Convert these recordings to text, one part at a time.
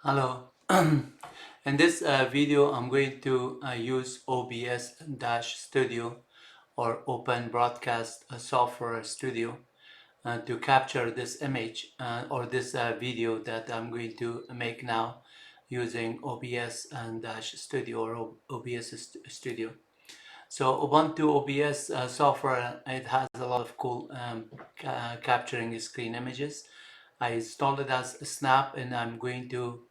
Hello. In this video, I'm going to use OBS-Studio or Open Broadcast Software Studio to capture this image or this video that I'm going to make now using OBS-Studio or OBS Studio. So Ubuntu OBS software, it has a lot of cool capturing screen images. I installed it as a Snap, and I'm going to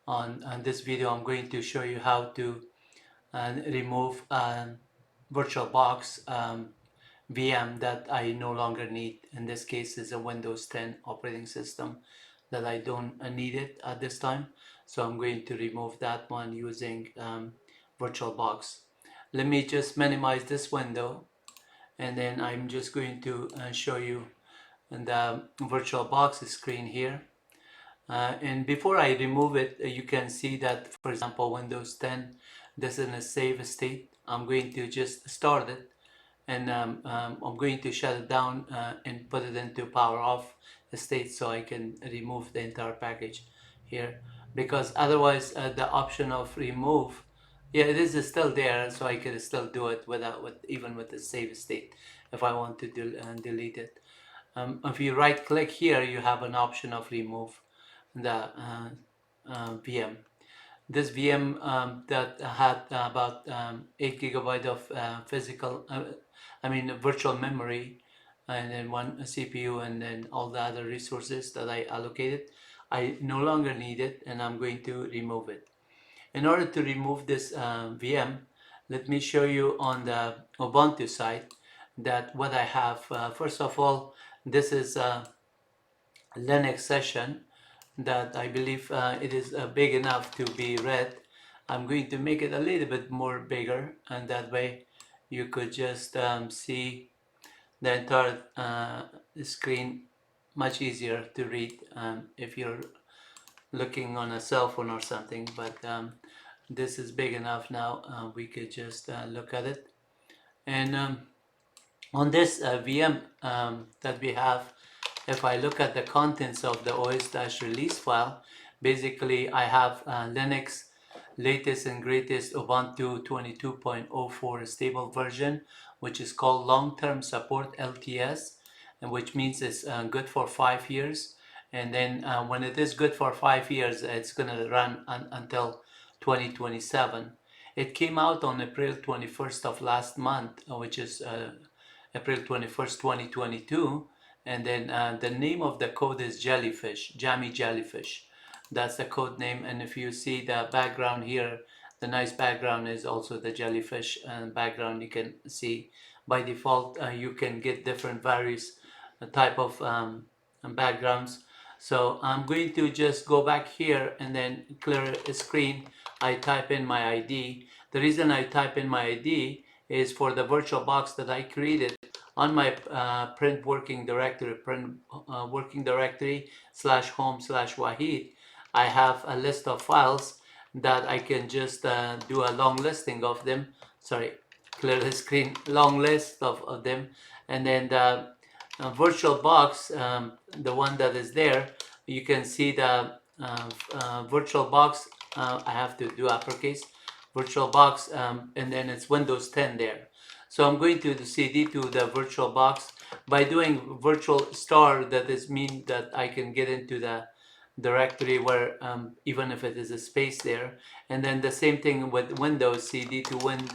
on this video I'm going to show you how to remove VirtualBox VM that I no longer need. In this case is a Windows 10 operating system that I don't need it at this time, so I'm going to remove that one using VirtualBox. Let me just minimize this window, and then I'm just going to show you the VirtualBox screen here. And before I remove it, you can see that, for example, Windows 10, this is in a save state. I'm going to just start it, and I'm going to shut it down and put it into power off state so I can remove the entire package here, because otherwise the option of remove, yeah, it is still there, so I can still do it even with the save state if I want to delete it. If you right click here, you have an option of remove the VM. This VM that had about 8 gigabyte of virtual memory, and then one CPU, and then all the other resources that I allocated, I no longer need it, and I'm going to remove it. In order to remove this VM, let me show you on the Ubuntu side that what I have. First of all, this is a Linux session that I believe it is big enough to be read. I'm going to make it a little bit more bigger, and that way you could just see the entire screen much easier to read if you're looking on a cell phone or something. But this is big enough now. We could just look at it. And on this VM that we have, if I look at the contents of the os-release file, basically I have Linux latest and greatest Ubuntu 22.04 stable version, which is called long-term support LTS, and which means it's good for 5 years. And then when it is good for 5 years, it's going to run until 2027. It came out on April 21st of last month, which is April 21st, 2022. And then the name of the code is Jellyfish, Jammy Jellyfish. That's the code name. And if you see the background here, the nice background is also the jellyfish background. You can see by default you can get different various type of backgrounds. So I'm going to just go back here and then clear a screen. I type in my ID. The reason I type in my ID is for the VirtualBox that I created on my print working directory, /home/Wahid. I have a list of files that I can just do a long listing of them. Sorry, clear the screen. Long list of them, and then the VirtualBox, the one that is there, you can see the VirtualBox. I have to do uppercase VirtualBox, and then it's Windows 10 there. So I'm going to the CD to the VirtualBox. By doing virtual star, that is mean that I can get into the directory where even if it is a space there. And then the same thing with Windows, CD to Win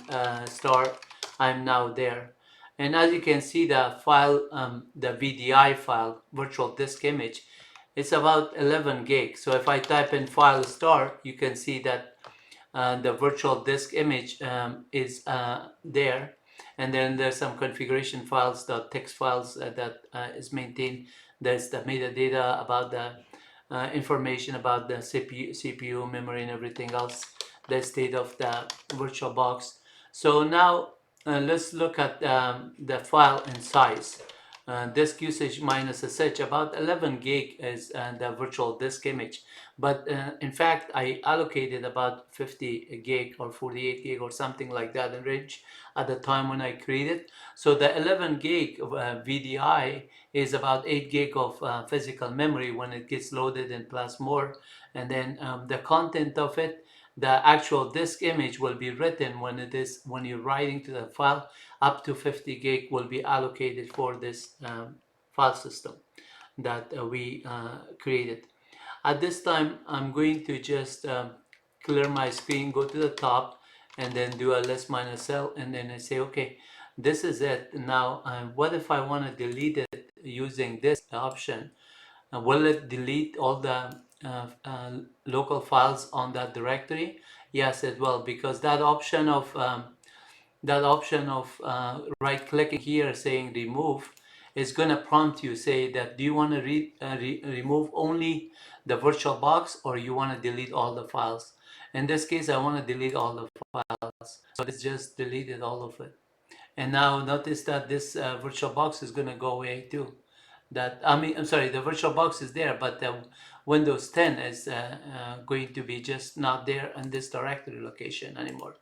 star, I'm now there. And as you can see, the file, the VDI file, virtual disk image, it's about 11 gig. So if I type in file star, you can see that the virtual disk image is there. And then there's some configuration files, the text files that is maintained. There's the metadata about the information about the CPU, memory, and everything else, the state of the VirtualBox. So now let's look at the file and size. disk usage minus such, about 11 gig is the virtual disk image. But in fact, I allocated about 50 gig or 48 gig or something like that in range at the time when I created. So the 11 gig of VDI is about 8 gig of physical memory when it gets loaded in plus more. And then the content of it, the actual disk image will be written when you're writing to the file. Up to 50 gig will be allocated for this file system that we created. At this time, I'm going to just clear my screen, go to the top, and then do a less minus L, and then I say, okay, this is it. Now, what if I want to delete it using this option? Will it delete all the local files on that directory? Yes, it will, because that option of right clicking here saying remove is going to prompt you, say that do you want to remove only the VirtualBox or you want to delete all the files. In this case, I want to delete all the files, so it's just deleted all of it. And now notice that this VirtualBox is going to go away too. I'm sorry, the VirtualBox is there, but the Windows 10 is going to be just not there in this directory location anymore.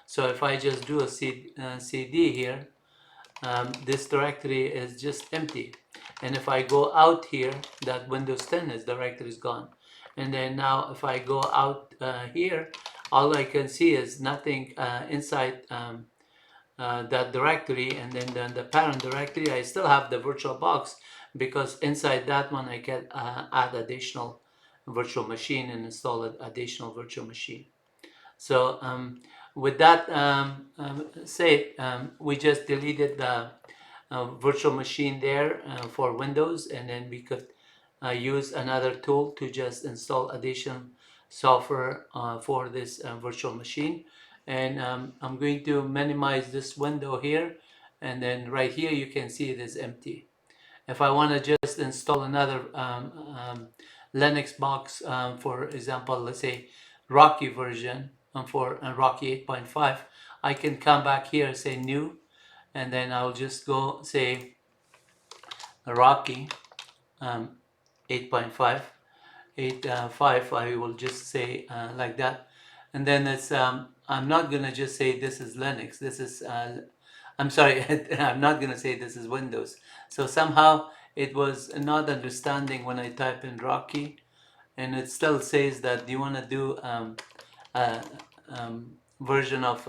So if I just do a CD here, this directory is just empty. And if I go out here, that Windows 10 directory is gone. And then now if I go out here, all I can see is nothing inside that directory. And then the parent directory, I still have the VirtualBox, because inside that one I can add additional virtual machine and install an additional virtual machine. So with that said, we just deleted the virtual machine there for Windows, and then we could use another tool to just install additional software for this virtual machine. And I'm going to minimize this window here, and then right here you can see it is empty. If I want to just install another Linux box, for example, let's say Rocky version for Rocky 8.5, I can come back here, say new, and then I'll just go say Rocky 8.5, 8.5, I will just say like that. And then it's, I'm not going to just say this is Linux, this is, I'm sorry, I'm not going to say this is Windows. So somehow it was not understanding when I type in Rocky, and it still says that do you want to do a version of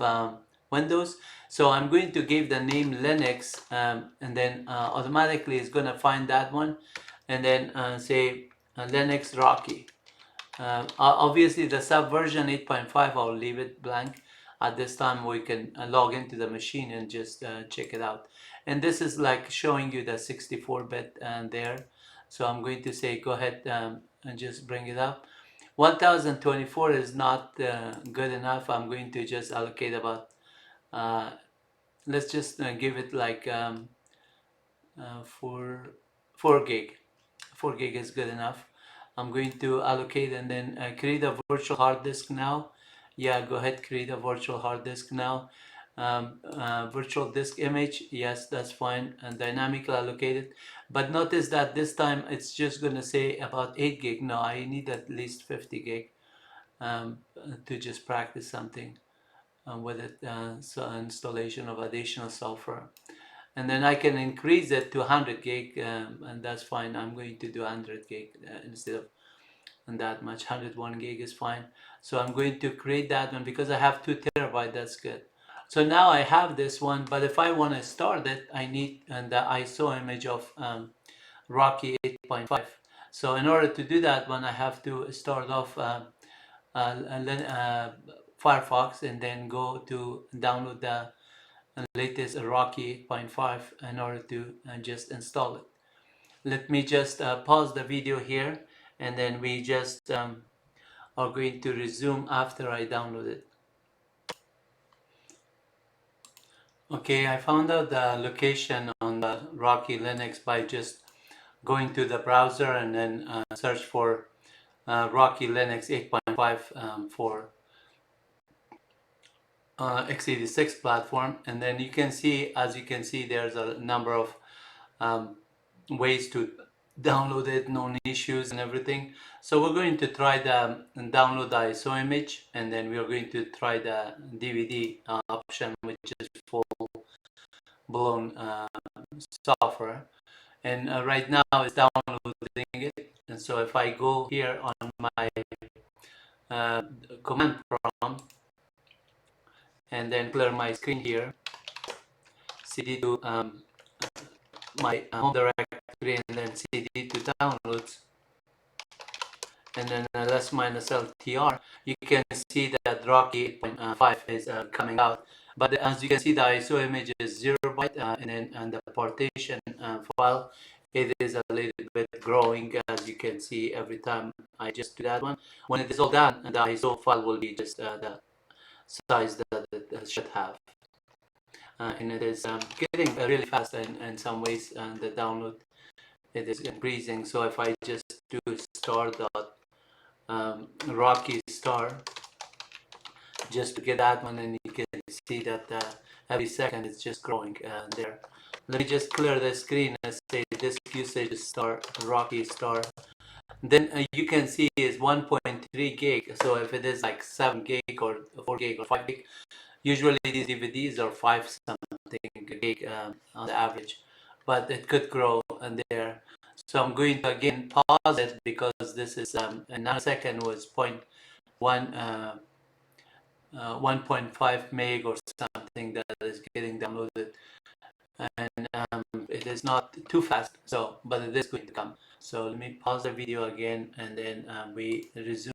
Windows. So I'm going to give the name Linux, and then automatically it's going to find that one, and then say Linux Rocky. Obviously the subversion 8.5, I'll leave it blank. At this time we can log into the machine and just check it out. And this is like showing you the 64-bit there. So I'm going to say go ahead and just bring it up. 1024 is not good enough. I'm going to just allocate about, let's just give it like 4 gig. 4 gig is good enough. I'm going to allocate and then create a virtual hard disk now. Yeah, go ahead, create a virtual hard disk now. Virtual disk image, yes, that's fine, and dynamically allocated. But notice that this time it's just going to say about 8 gig. No, I need at least 50 gig to just practice something with it, so installation of additional software. And then I can increase it to 100 gig, and that's fine. I'm going to do 100 gig instead of that much. 101 gig is fine. So I'm going to create that one because I have 2 terabyte. That's good. So now I have this one, but if I want to start it, I need the ISO image of Rocky 8.5. So in order to do that one, I have to start off Firefox and then go to download the latest Rocky 8.5 in order to just install it. Let me just pause the video here, and then we just are going to resume after I download it. Okay, I found out the location on the Rocky Linux by just going to the browser and then search for Rocky Linux 8.5 for x86 platform, and then you can see, as you can see, there's a number of ways to download it, known issues and everything. So we're going to try the download the ISO image, and then we are going to try the DVD option, which is full blown software. And right now it's downloading it. And so if I go here on my uh, command prompt and then clear my screen here, cd to my home directory, and then cd to downloads, and then ls minus ltr, you can see that Rocky 8.5 is coming out. But as you can see, the ISO image is 0 byte, and then the partition file, it is a little bit growing, as you can see every time I just do that one. When it is all done, the ISO file will be just the size that it should have. And it is getting really fast in some ways, and the download, it is increasing. So if I just do star dot Rocky star, just to get that one, and you can see that every second it's just growing there. Let me just clear the screen and say disk usage star Rocky star. Then you can see is 1.3 gig. So if it is like 7 gig or 4 gig or 5 gig, usually these DVDs are 5 something gig on the average, but it could grow in there. So I'm going to again pause it, because this is a nanosecond was 1.5 meg or something that is getting downloaded, and it is not too fast, so but it is going to come. So let me pause the video again, and then we resume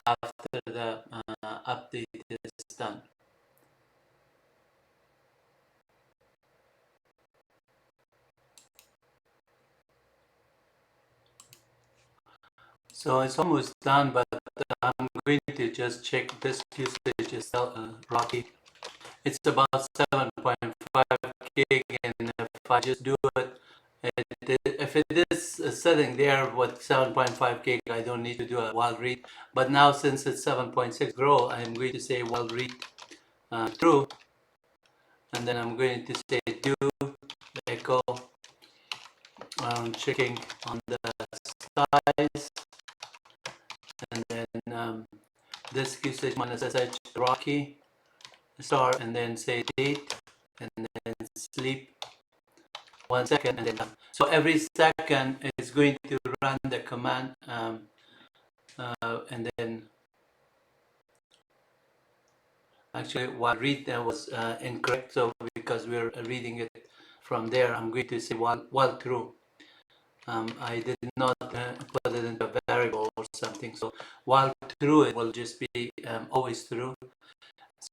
after the update is done. So it's almost done, but I'm going to just check this usage is Rocky. It's about 7.5 gig, and if I just do it, if it is sitting there with 7.5 gig, I don't need to do a while read. But now since it's 7.6 grow, I'm going to say while read true, and then I'm going to say do echo, checking on the size, and then disk usage minus sh Rocky star, and then say date, and then sleep 1 second, and then done. So every second is going to run the command, and then actually while read that was incorrect, so because we're reading it from there, I'm going to say while true. I did not put it into a variable or something, so while true it will just be always true.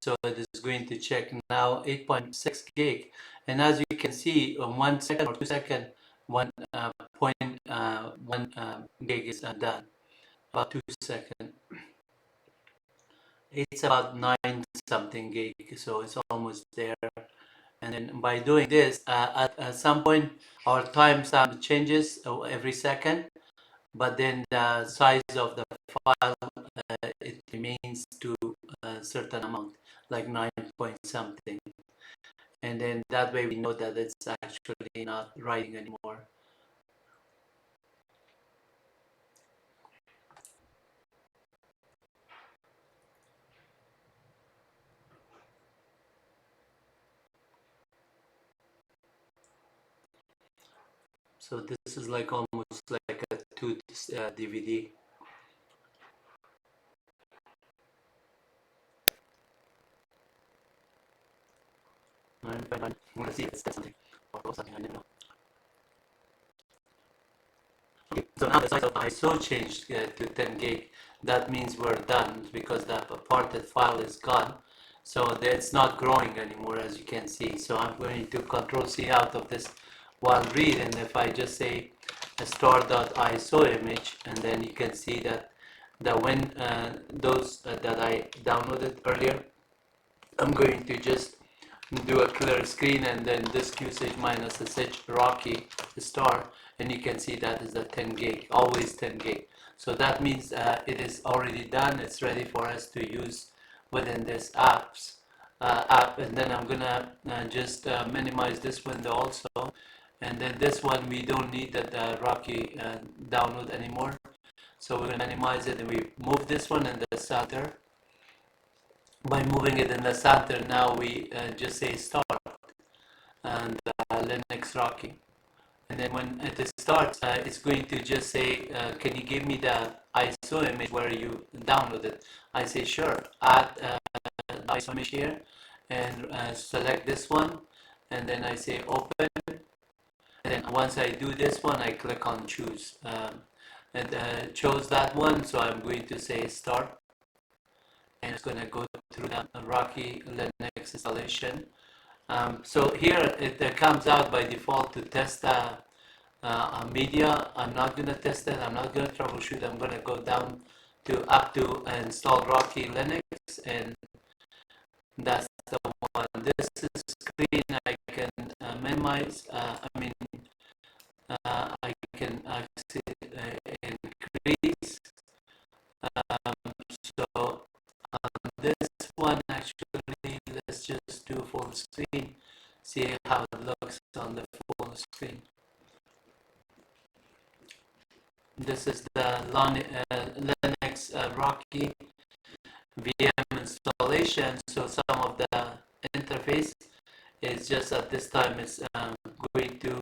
So it is going to check now 8.6 gig, and as you can see, on 1 second or 2 seconds, 1.1 gig is done. About 2 seconds. It's about 9 something gig, so it's almost there. And then by doing this, at some point, our timestamp changes every second, but then the size of the file, it remains to a certain amount, like 9 point something. And then that way we know that it's actually not writing anymore. So this is like almost like a 2 DVD. I'm gonna see if it's something or something I didn't know. Okay, so now the size of the ISO changed to 10 gig. That means we're done, because that parted file is gone. So it's not growing anymore, as you can see. So I'm going to Control C out of this while read, and if I just say star.iso image, and then you can see that when those that I downloaded earlier, I'm going to just do a clear screen, and then disk usage minus sh Rocky star, and you can see that is the 10 gig, always 10 gig. So that means it is already done. It's ready for us to use within this app. And then I'm gonna just minimize this window also, And then this one, we don't need that Rocky download anymore. So we're going to minimize it, and we move this one in the center. By moving it in the center, now we just say start and Linux Rocky. And then when it starts, it's going to just say, can you give me the ISO image where you downloaded? I say, sure, add the ISO image here, and select this one, and then I say open. And then once I do this one, I click on choose. And chose that one, so I'm going to say start, and it's going to go through the Rocky Linux installation. So here it comes out by default to test media. I'm not going to test it. I'm not going to troubleshoot. I'm going to go down to up to install Rocky Linux, and that's the one. This is screen. I can minimize. I can actually increase. So this one actually, let's just do full screen. See how it looks on the full screen. This is the Linux Rocky VM installation. So some of the interface is just at this time is going to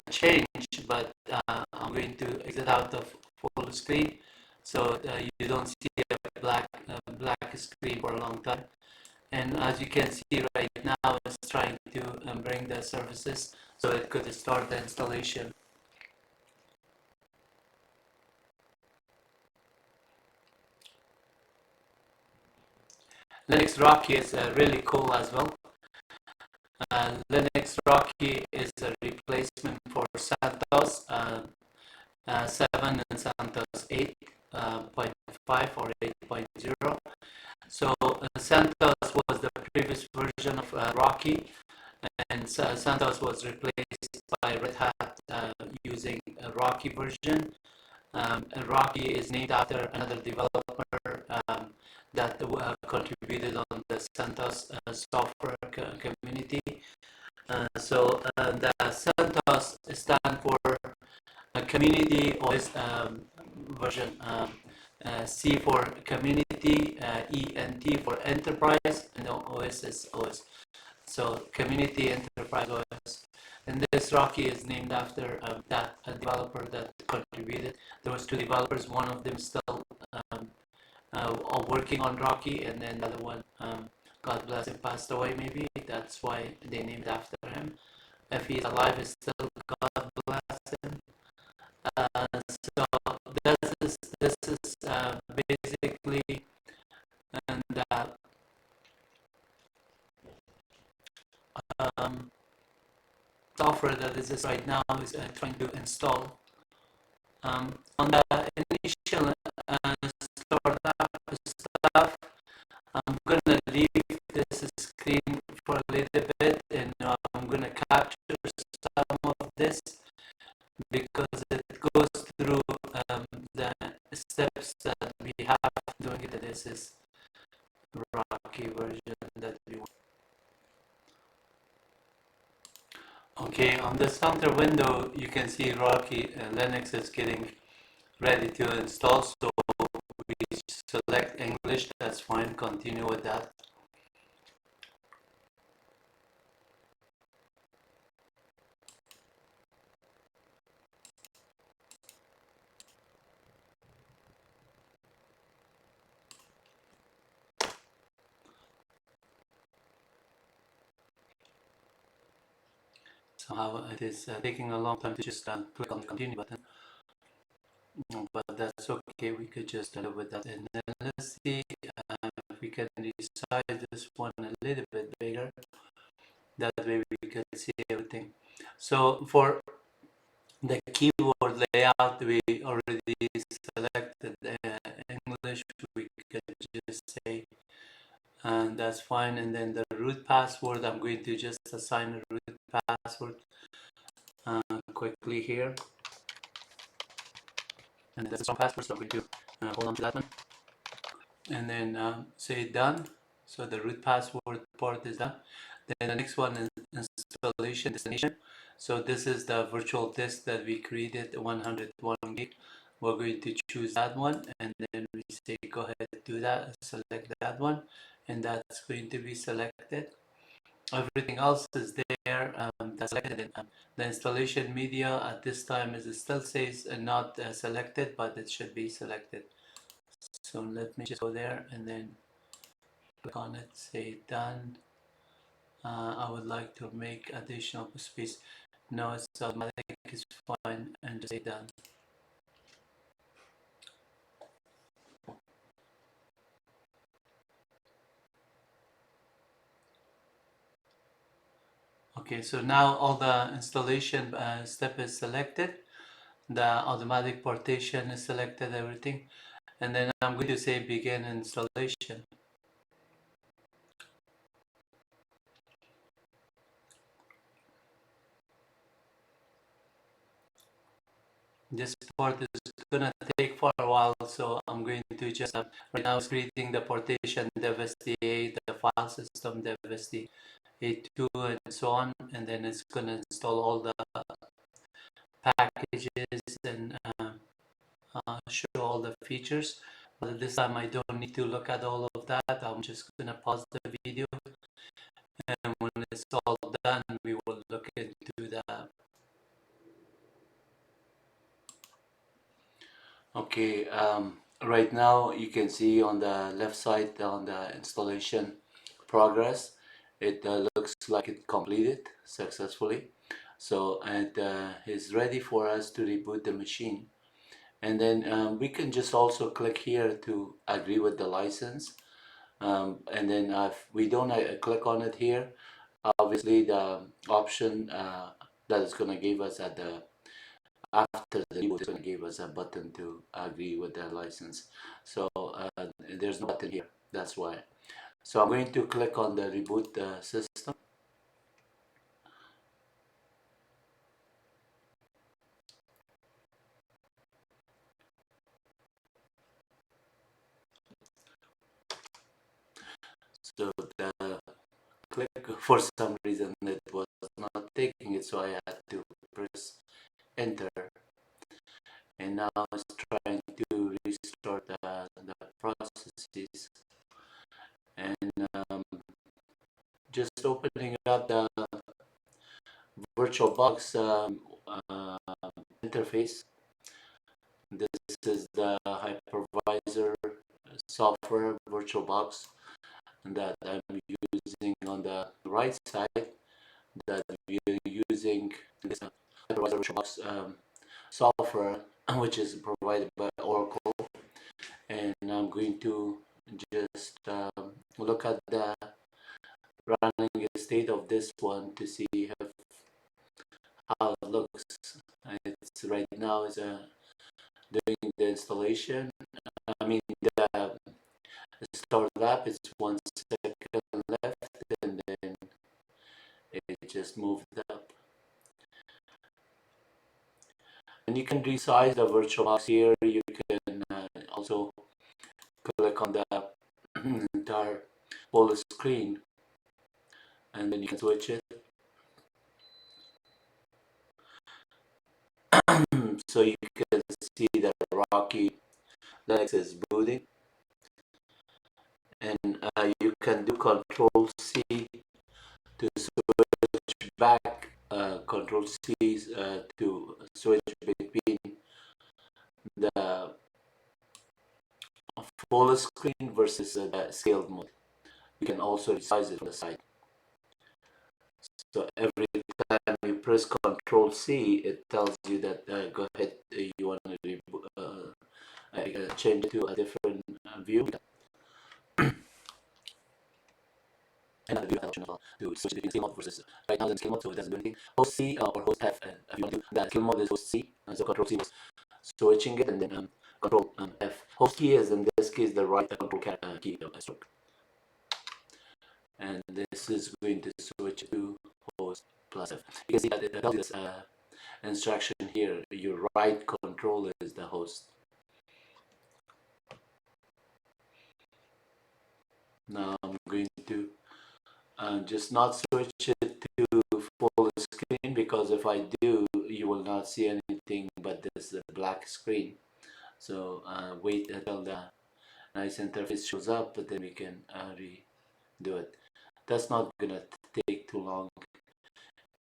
change, but I'm going to exit out of full screen, so you don't see a black screen for a long time. And as you can see right now, it's trying to bring the services, so it could start the installation. Linux Rocky is really cool as well. Linux Rocky is a replacement for CentOS 7 and CentOS 8.5 or 8.0. So CentOS was the previous version of Rocky, and CentOS was replaced by Red Hat using a Rocky version. Rocky is named after another developer that contributed on the CentOS software community. So the CentOS stands for Community OS version. C for Community, ENT for Enterprise, and OS is OS. So Community Enterprise OS. And this Rocky is named after that developer that contributed. There was two developers. One of them still working on Rocky, and then the other one, God bless him, passed away. Maybe that's why they named after him. If he's alive, it's still God bless him. So this is basically, and software that is right now is trying to install. On the initial startup stuff, I'm gonna leave this screen for a little bit, and I'm gonna capture some of this because it goes through the steps that we have doing it. This is Rocky version that we want. Okay, on the center window, you can see Rocky Linux is getting ready to install. So we select English, that's fine, continue with that. Somehow it is taking a long time to just click on the continue button. But that's okay, we could just live with that. And then let's see if we can resize this one a little bit bigger. That way we can see everything. So for the keyboard layout, we already selected English. We can just say, and that's fine. And then the root password, I'm going to just assign a root password quickly here. And that's a strong password, so I'm going to hold on to that one. And then say done. So the root password part is done. Then the next one installation destination. So this is the virtual disk that we created, 101 gig. We're going to choose that one, and then we say go ahead and do that, select that one, and that's going to be selected. Everything else is there, that's selected. The installation media at this time is, it still says not selected, but it should be selected. So let me just go there and then click on it, say done. I would like to make additional space. No, it's automatic, it's fine, and just say done. Okay, so now all the installation step is selected. The automatic partition is selected, everything. And then I'm going to say begin installation. This part is gonna take for a while, so I'm going to just right now it's creating the partition dev SDA, the file system dev SDA A2 and so on, and then it's gonna install all the packages and show all the features. But this time I don't need to look at all of that. I'm just gonna pause the video, and when it's all done, we will look into that. Okay, right now you can see on the left side on the installation progress, it looks like it completed successfully. So it is ready for us to reboot the machine. And then we can just also click here to agree with the license. And then if we don't click on it here, obviously the option that is going to give us at the after the reboot is going to give us a button to agree with the license. So there's no button here, that's why. So I'm going to click on the reboot system. So the click, for some reason it was not taking it, so I had to press enter, and now it's trying to restart the processes. And just opening up the VirtualBox interface. This is the Hypervisor software VirtualBox that I'm using on the right side, that we're using this Hypervisor VirtualBox software, which is provided by Oracle. And I'm going to just look at the running state of this one to see how it looks. It's right now is doing the installation. I mean the start lap is 1 second left, and then it just moved up. And you can resize the VirtualBox here. You can also click on the entire whole screen, and then you can switch it. So you can see that Rocky Linux is booting, and you can do Control C to switch back, Control C to switch between the full screen versus the scaled mode. You can also resize it on the side. So every time you press Control C, it tells you that go ahead, you want to change it to a different view. And the view option as well to switch between skill mode versus right now in skill mode, so it doesn't do anything. Host C or host F, if you want to do that, skill mode is host C, and so Control C was switching it, and then Control F. Host key is in this case the right control key stroke. And this is going to switch to host plus F. You can see that it tells you this instruction here, your right control is the host. Now I'm going to just not switch it to because if I do, you will not see anything but this black screen. So wait until the nice interface shows up, but then we can redo it. That's not gonna take too long.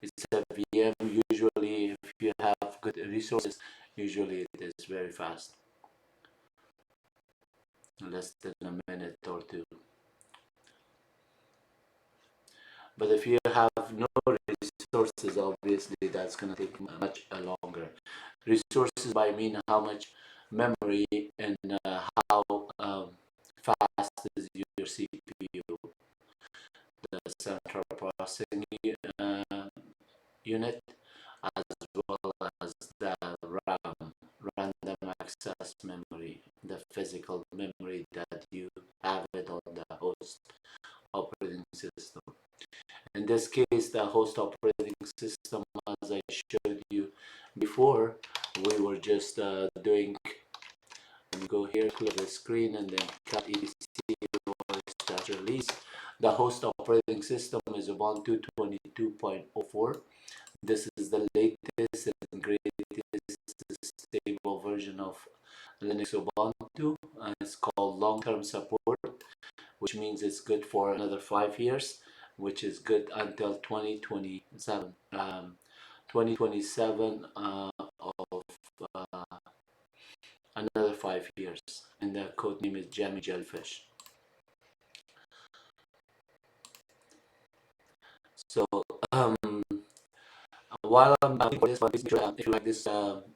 It's a VM. Usually, if you have good resources, usually it is very fast, less than a minute or two. But if you have no resources, obviously that's gonna take much longer. Resources by mean how much memory and how fast is your CPU, the central processing unit, as well as the RAM, random access memory, the physical memory that you have it on the host operating system. In this case, the host operating system, as I showed you before, we were just doing, let me go here, clear the screen, and then cut etc or release. The host operating system is Ubuntu 22.04. This is the latest and greatest stable version of Linux Ubuntu. It's called long-term support, which means it's good for another 5 years, which is good until 2027. 2027 of another 5 years, and the code name is Jammy Jellyfish. So while I'm doing this, please make sure if you like this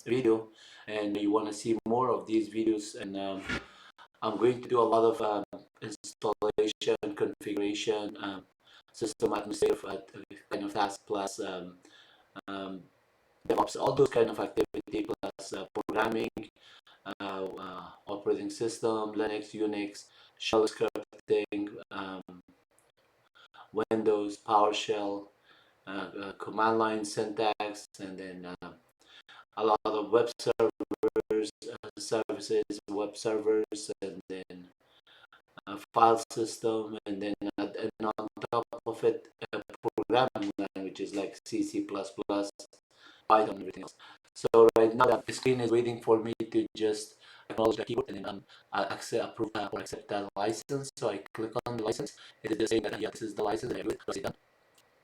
video and you want to see more of these videos, and I'm going to do a lot of installation, configuration, system administrative kind of tasks, plus DevOps, all those kind of activity, plus programming, operating system, Linux, Unix, shell scripting, Windows, PowerShell, command line syntax, and then a lot of web servers, services, web servers, and then file system, and then and on top of it, programming languages like C, C++, Python, and everything else. So right now the screen is waiting for me to just acknowledge the keyboard, and then I'll approve or accept that license. So I click on the license. It is just saying that yeah, this is the license, and I click it done.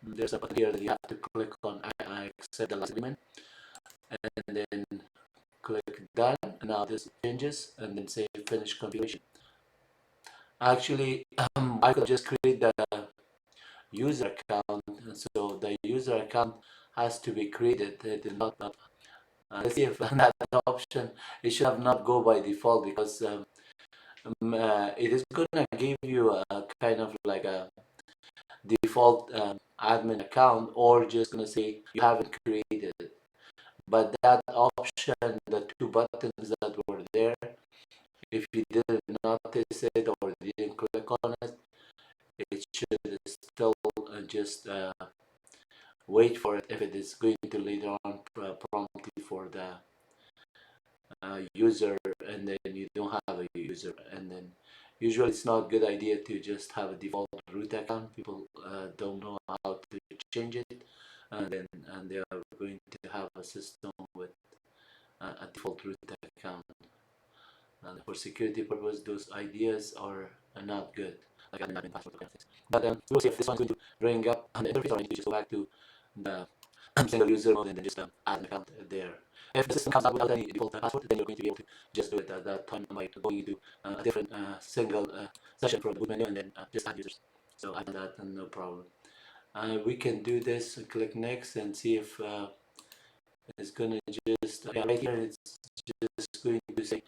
There's a button here that you have to click on. I accept the license agreement, and then click done. And now this changes, and then say finish configuration. Actually, I could just create the user account, so the user account has to be created. It did not. Let's see if that option, it should have not go by default, because it is gonna give you a kind of like a default admin account, or just gonna say you haven't created it. But that option, the two buttons that were there, if you didn't notice it or didn't click on it, it should still just wait for it, if it is going to later on prompt you for the user, and then you don't have a user, and then usually it's not a good idea to just have a default root account. People don't know how to change it, and they are going to have a system with a default root account. And for security purpose, those ideas are not good, like admin password kind of things. But we'll see if this one's going to bring up an interface, or I need to just go back to the single user mode and then just add an account there. If the system comes up without any default password, then you're going to be able to just do it at that time by going into a different single session from the boot menu, and then just add users. So I've done that, and no problem. We can do this, click next, and see if it's gonna just right here it's just going to say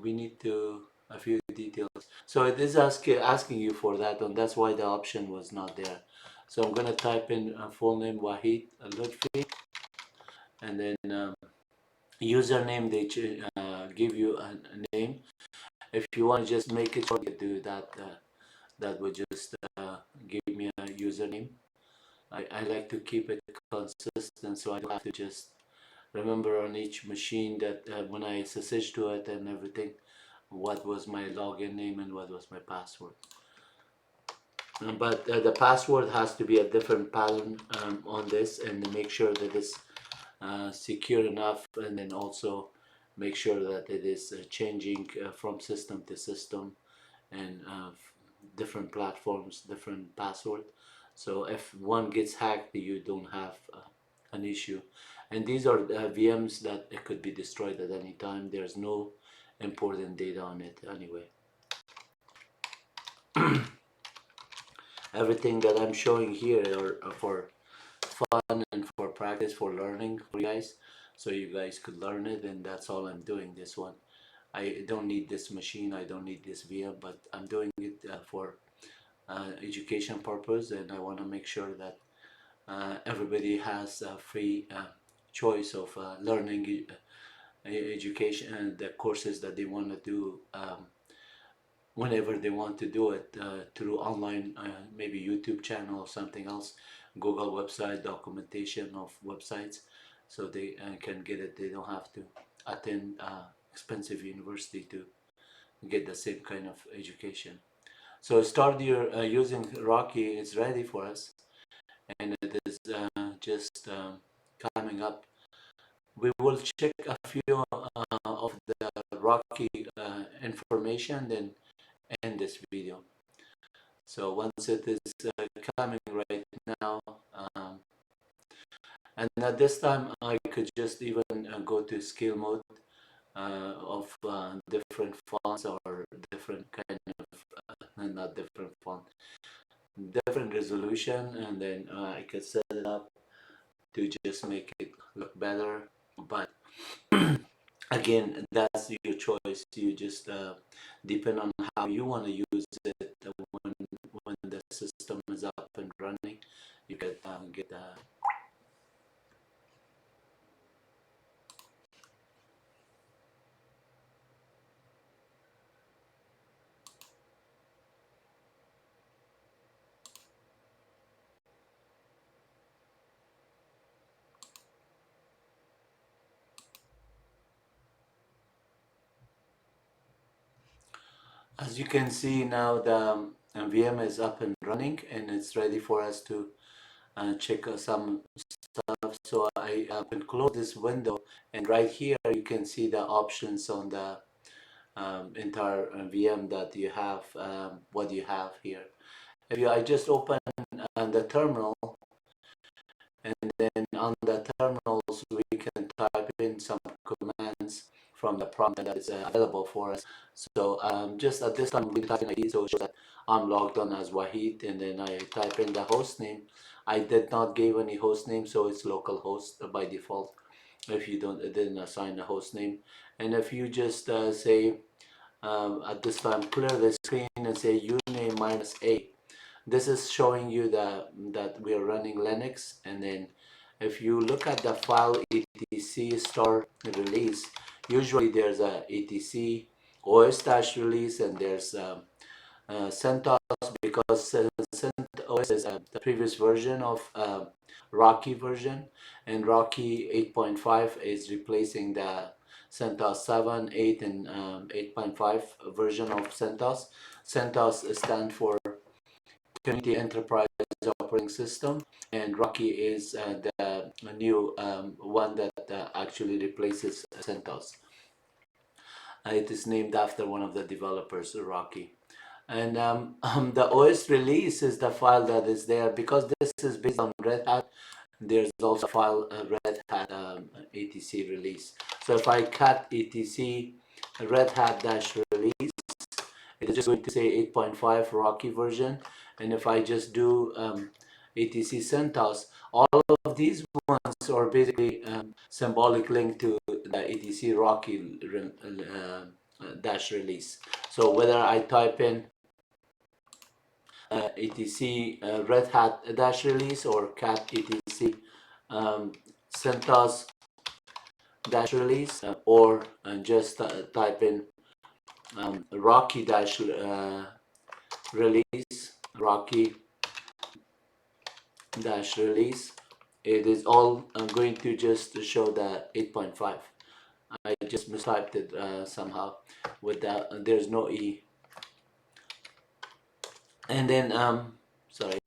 we need to a few details. So it is asking you for that, and that's why the option was not there. So I'm gonna type in full name Wahid Lutfi, and then username, they give you a name. If you want to just make it short, you do that. That would just give me a username. I like to keep it consistent, so I don't have to just remember on each machine that when I SSH to it and everything, what was my login name and what was my password. But the password has to be a different pattern on this, and make sure that this secure enough, and then also make sure that it is changing from system to system, and different platforms, different password. So if one gets hacked, you don't have an issue. And these are VMs that it could be destroyed at any time. There's no important data on it anyway. Everything that I'm showing here are for fun and for practice, for learning for you guys, so you guys could learn it, and that's all I'm doing. This one, I don't need this machine, I don't need this VM, but I'm doing it for education purpose, and I want to make sure that everybody has a free choice of learning education and the courses that they want to do whenever they want to do it through online, maybe YouTube channel or something else, Google website, documentation of websites, so they can get it. They don't have to attend expensive university to get the same kind of education. So start your using Rocky. It's ready for us, and it is just coming up. We will check a few of the Rocky information, then end this video. So once it is coming right now, and at this time I could just even go to scale mode of different fonts or different kind of not different font, different resolution, and then I could set it up to just make it look better. But again, that's your choice. You just depend on how you want to use it. When the system is up and running, you can get as you can see now, the VM is up and running, and it's ready for us to check some stuff. So I can close this window, and right here you can see the options on the entire VM that you have, what you have here. I just open the terminal, and then on the terminals we can type in some commands from the prompt that is available for us. So just at this time we type in ID, so it shows that I'm logged on as Wahid, and then I type in the host name. I did not give any host name, so it's localhost by default if you didn't assign a host name. And if you just say at this time clear the screen and say uname -a, this is showing you that we are running Linux. And then if you look at the file etc star release, usually there's a etc os-release, and there's CentOS, because CentOS is the previous version of Rocky version, and Rocky 8.5 is replacing the CentOS 7, 8, and 8.5 version of CentOS. CentOS stands for Community Enterprise Operating System, and Rocky is the new one that actually replaces CentOS. It is named after one of the developers, Rocky. And the OS release is the file that is there, because this is based on Red Hat. There's also a file Red Hat etc release. So if I cut etc Red Hat dash release, it is just going to say 8.5 Rocky version. And if I just do etc CentOS, all of these ones are basically symbolic link to the etc Rocky dash release. So whether I type in etc Red Hat dash release or cat etc CentOS dash release, or just type in Rocky dash release, Rocky dash release, it is all going to just show the 8.5. I just mistyped it somehow with that. There's no E. And then sorry,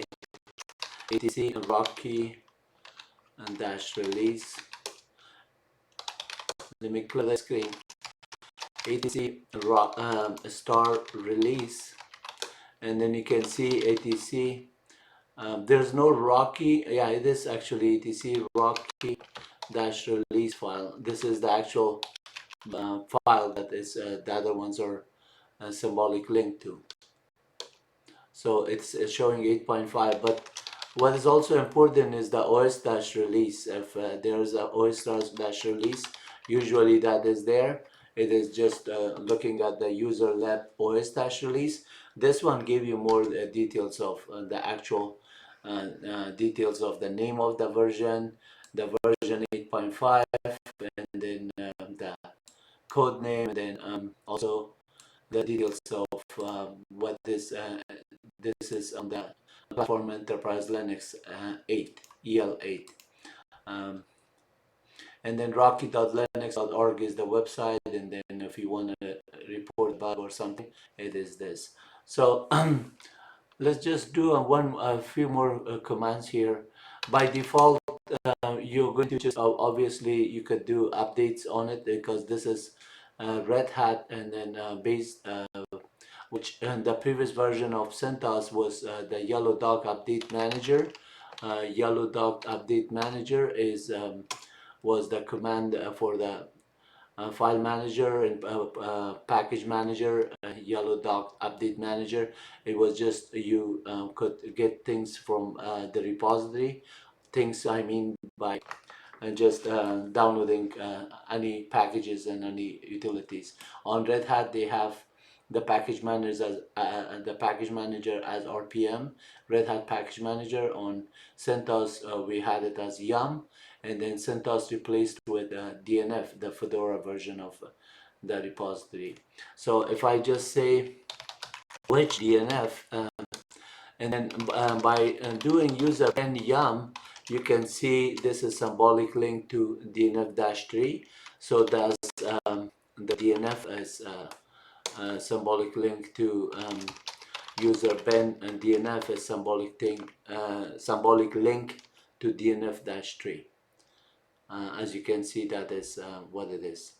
etc Rocky and dash release, let me clear the screen. ATC star release, and then you can see ATC. There's no Rocky. Yeah, it is actually ATC Rocky dash release file. This is the actual file that is the other ones are symbolic link to. So it's showing 8.5, but what is also important is the OS-release. If there's a OS-release, usually that is there. It is just looking at the user lab OS-release. This one gave you more details of the actual details of the name of the version 8.5, and then the code name, and then also the details of what this is on the platform Enterprise Linux 8 EL8, um, and then rocky.linux.org is the website, and then if you want to report bug or something, it is this. So let's just do a few more commands here. By default, you're going to just obviously you could do updates on it because this is Red Hat, and then based which the previous version of CentOS was the Yellow Dog Update Manager. Yellow Dog Update Manager is was the command for the file manager and package manager. Yellow Dog Update Manager. It was just you could get things from the repository. Things I mean by just downloading any packages and any utilities. On Red Hat, they have the package manager as RPM, Red Hat Package Manager. On CentOS, we had it as Yum, and then CentOS replaced with DNF, the Fedora version of the repository. So if I just say which DNF, and then by doing user n yum, you can see this is symbolic link to DNF-3. So that's the DNF is symbolic link to user ben, and DNF is symbolic link to DNF-3. As you can see, that is what it is.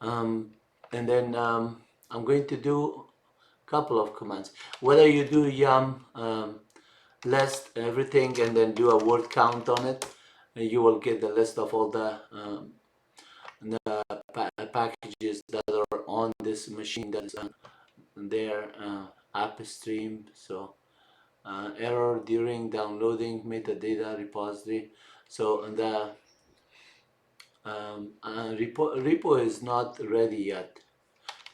And then I'm going to do a couple of commands. Whether you do yum list everything and then do a word count on it, you will get the list of all the packages that are on this machine that is there, app stream. So error during downloading metadata repository. So the repo is not ready yet.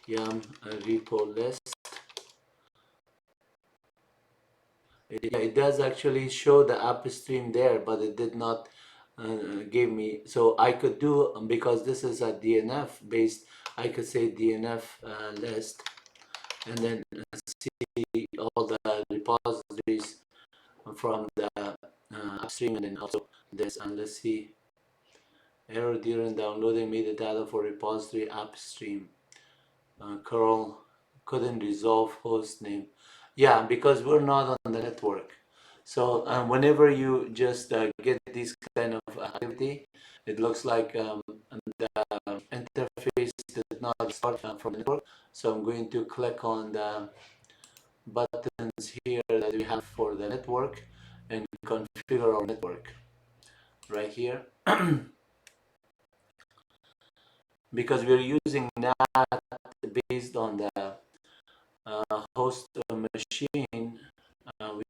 Yum repo list. It does actually show the app stream there, but it did not give me. So I could do, because this is a DNF based, I could say DNF list, and then see all the repositories from the upstream, and then also this. And let's see, error during downloading metadata for repository upstream. Curl couldn't resolve host name. Yeah, because we're not on the network. So whenever you just get this kind of activity, it looks like the interface did not start from the network. So I'm going to click on the buttons here that we have for the network and configure our network right here. Because we're using NAT based on the host machine,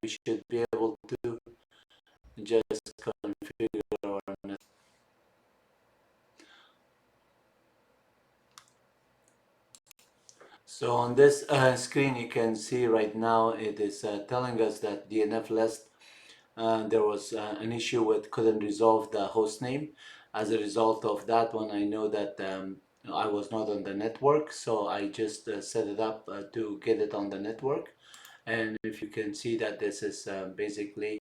we should be able to just configure our network. So on this screen, you can see right now it is telling us that DNF list, there was an issue with couldn't resolve the host name. As a result of that one, I know that I was not on the network, so I just set it up to get it on the network. And if you can see that this is basically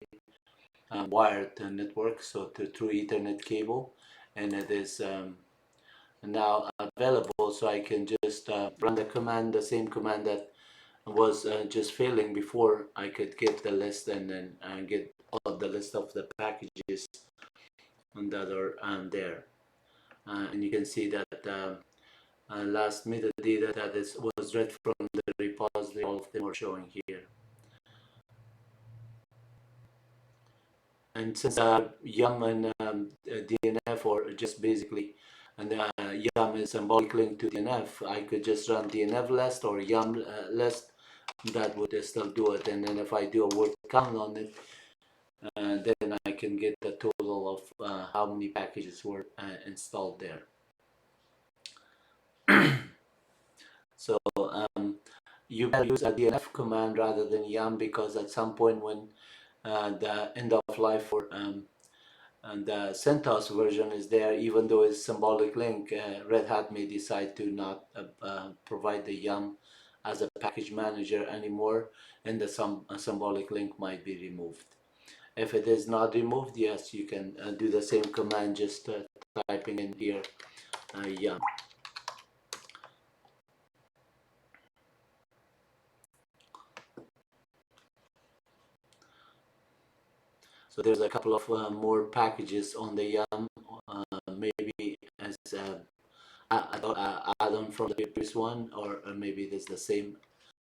wired network, so through Ethernet cable, and it is now available, so I can just run the command, the same command that was just failing before. I could get the list and then get all the list of the packages that are there. and you can see that last metadata that was read from the repository, all of them are showing here. And since yum and DNF are just basically, and yum is symbolic link to DNF, I could just run DNF list or yum list. That would still do it. And then if I do a word count on it, then I can get the total of how many packages were installed there. So you better use a DNF command rather than yum, because at some point when the end of life for and the CentOS version is there, even though it's symbolic link, Red Hat may decide to not provide the yum as a package manager anymore, and the symbolic link might be removed. If it is not removed, yes, you can do the same command, just typing in here yum. So there's a couple of more packages on the yum, maybe as add-on from the previous one, or maybe it is the same